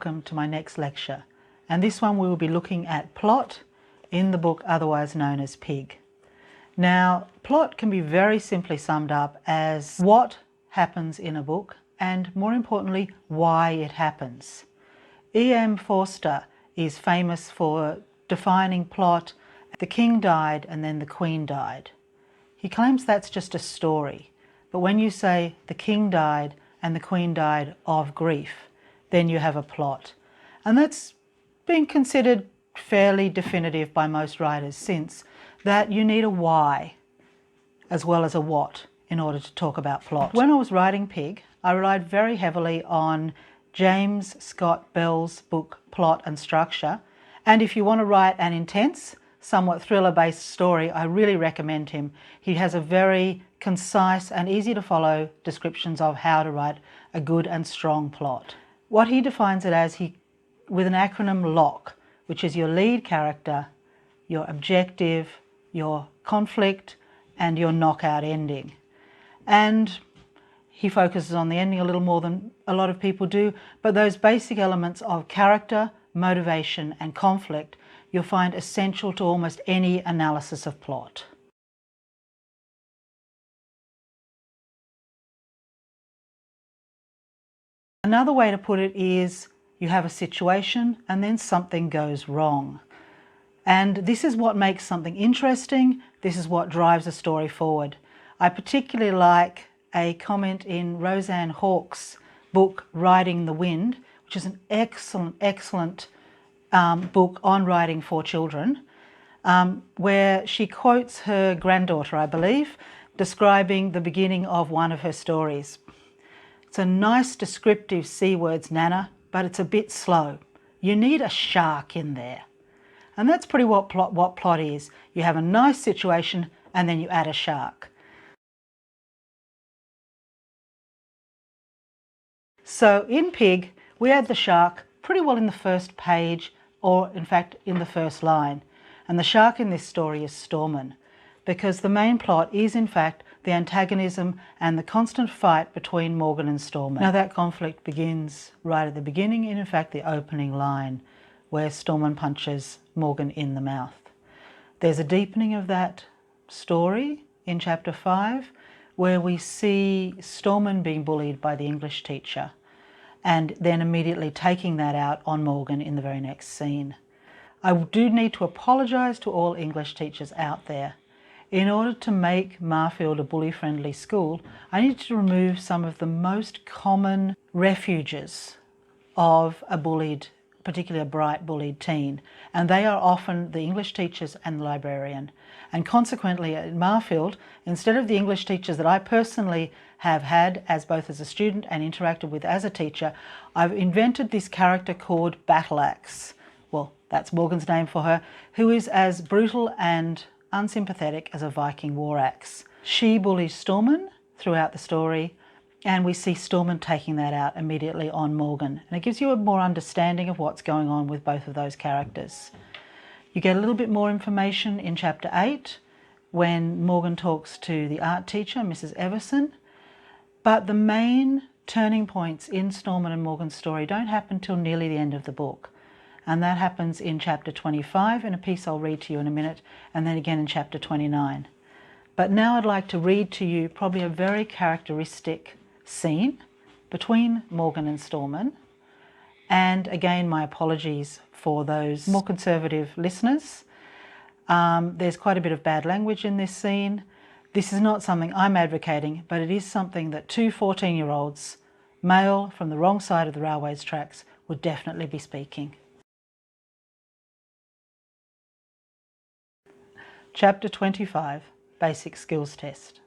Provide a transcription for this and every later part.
welcome to my next lecture, and this one we will be looking at plot in the book otherwise known as Pig. Now, plot can be very simply summed up as what happens in a book and, more importantly, why it happens. E.M. Forster is famous for defining plot, the king died and then the queen died. He claims that's just a story, but when you say the king died and the queen died of grief, then you have a plot. And that's been considered fairly definitive by most writers, since that you need a why as well as a what in order to talk about plot. When I was writing Pig, I relied very heavily on James Scott Bell's book Plot and Structure, and if you want to write an intense, somewhat thriller-based story, I really recommend him. He has a very concise and easy to follow descriptions of how to write a good and strong plot. What he defines it as, with an acronym LOCK, which is your lead character, your objective, your conflict, and your knockout ending. And he focuses on the ending a little more than a lot of people do, but those basic elements of character, motivation, and conflict you'll find essential to almost any analysis of plot. Another way to put it is you have a situation and then something goes wrong. And this is what makes something interesting. This is what drives a story forward. I particularly like a comment in Roseanne Hawke's book Riding the Wind, which is an excellent book on writing for children, where she quotes her granddaughter, I believe, describing the beginning of one of her stories. It's a nice descriptive C words, Nana, but it's a bit slow. You need a shark in there. And that's pretty what plot is. You have a nice situation and then you add a shark. So in Pig, we add the shark pretty well in the first page, or in fact in the first line. And the shark in this story is Stormin, because the main plot is in fact the antagonism and the constant fight between Morgan and Stormin. Now that conflict begins right at the beginning, in fact the opening line, where Stormin punches Morgan in the mouth. There's a deepening of that story in chapter 5, where we see Stormin being bullied by the English teacher, and then immediately taking that out on Morgan in the very next scene. I do need to apologise to all English teachers out there. In order to make Marfield a bully-friendly school, I needed to remove some of the most common refuges of a bullied, particularly a bright bullied teen, and they are often the English teachers and the librarian. And consequently at Marfield, instead of the English teachers that I personally have had both as a student and interacted with as a teacher, I've invented this character called Battle Axe. Well, that's Morgan's name for her, who is as brutal and unsympathetic as a Viking war axe. She bullies Stormin throughout the story, and we see Stormin taking that out immediately on Morgan. And it gives you a more understanding of what's going on with both of those characters. You get a little bit more information in chapter 8 when Morgan talks to the art teacher, Mrs. Everson. But the main turning points in Stormin and Morgan's story don't happen till nearly the end of the book. And that happens in chapter 25 in a piece I'll read to you in a minute, and then again in chapter 29. But now I'd like to read to you probably a very characteristic scene between Morgan and Stormin. And again, my apologies for those more conservative listeners. There's quite a bit of bad language in this scene. This is not something I'm advocating, but it is something that two 14-year-olds, male from the wrong side of the railways tracks, would definitely be speaking. Chapter 25, Basic Skills Test.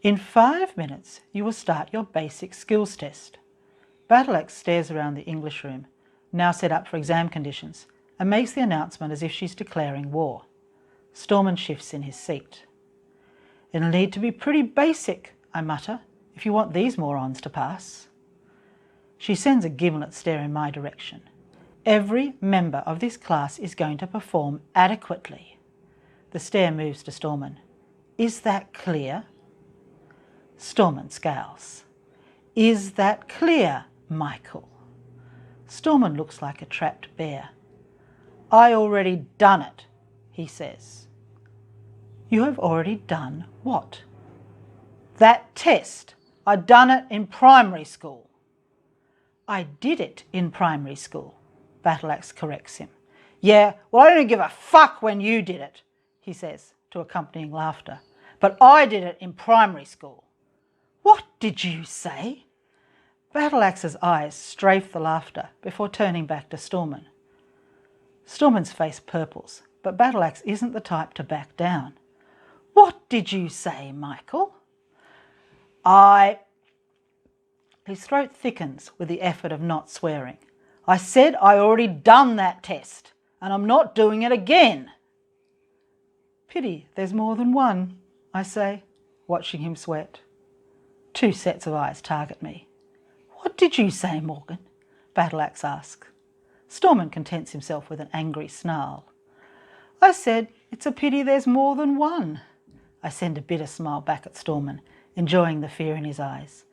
In 5 minutes, you will start your basic skills test. Battle Axe stares around the English room, now set up for exam conditions, and makes the announcement as if she's declaring war. Stormin shifts in his seat. It'll need to be pretty basic, I mutter, if you want these morons to pass. She sends a gimlet stare in my direction. Every member of this class is going to perform adequately. The stare moves to Stormin. Is that clear? Stormin scowls. Is that clear, Michael? Stormin looks like a trapped bear. I already done it, he says. You have already done what? That test. I done it in primary school. I did it in primary school, Battleaxe corrects him. Yeah, well, I don't give a fuck when you did it, he says, to accompanying laughter. But I did it in primary school. What did you say? Battleaxe's eyes strafe the laughter before turning back to Stormin. Stormin's face purples, but Battleaxe isn't the type to back down. What did you say, Michael? His throat thickens with the effort of not swearing. I said I already done that test, and I'm not doing it again. Pity there's more than one, I say, watching him sweat. 2 sets of eyes target me. What did you say, Morgan? Battleaxe asks. Stormin contents himself with an angry snarl. I said it's a pity there's more than one. I send a bitter smile back at Stormin, enjoying the fear in his eyes.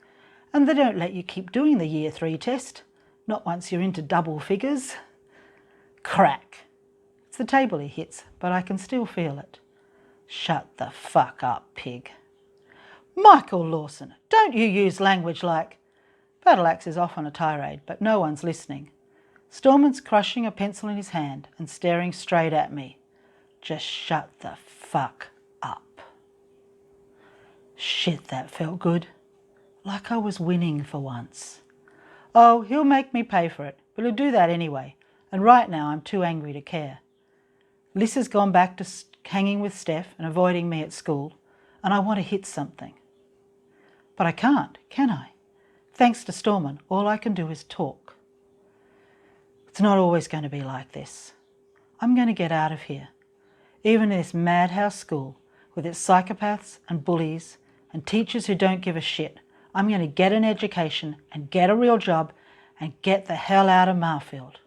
And they don't let you keep doing the Year 3 test, not once you're into double figures. Crack. It's the table he hits, but I can still feel it. Shut the fuck up, pig. Michael Lawson, don't you use language like... Battleaxe is off on a tirade, but no one's listening. Stormin's crushing a pencil in his hand and staring straight at me. Just shut the fuck up. Shit, that felt good. Like I was winning for once. Oh, he'll make me pay for it, but he'll do that anyway, and right now I'm too angry to care. Liz has gone back to hanging with Steph and avoiding me at school, and I want to hit something. But I can't, can I? Thanks to Stormin, all I can do is talk. It's not always going to be like this. I'm going to get out of here. Even in this madhouse school, with its psychopaths and bullies and teachers who don't give a shit, I'm going to get an education and get a real job and get the hell out of Marfield.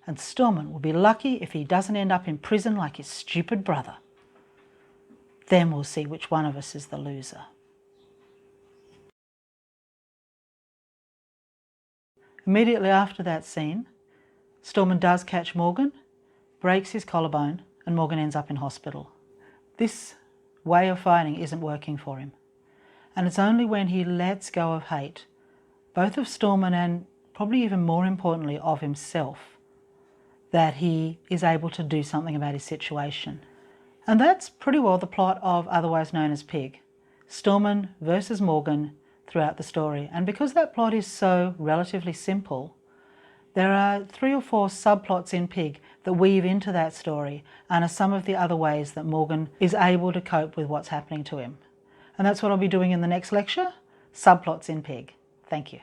And Stormin will be lucky if he doesn't end up in prison like his stupid brother. Then we'll see which one of us is the loser. Immediately after that scene, Stormin does catch Morgan, breaks his collarbone, and Morgan ends up in hospital. This way of fighting isn't working for him. And it's only when he lets go of hate, both of Stormin and probably even more importantly of himself, that he is able to do something about his situation. And that's pretty well the plot of Otherwise Known as Pig. Stormin versus Morgan throughout the story. And because that plot is so relatively simple, there are 3 or 4 subplots in Pig that weave into that story and are some of the other ways that Morgan is able to cope with what's happening to him. And that's what I'll be doing in the next lecture, Subplots in Pig. Thank you.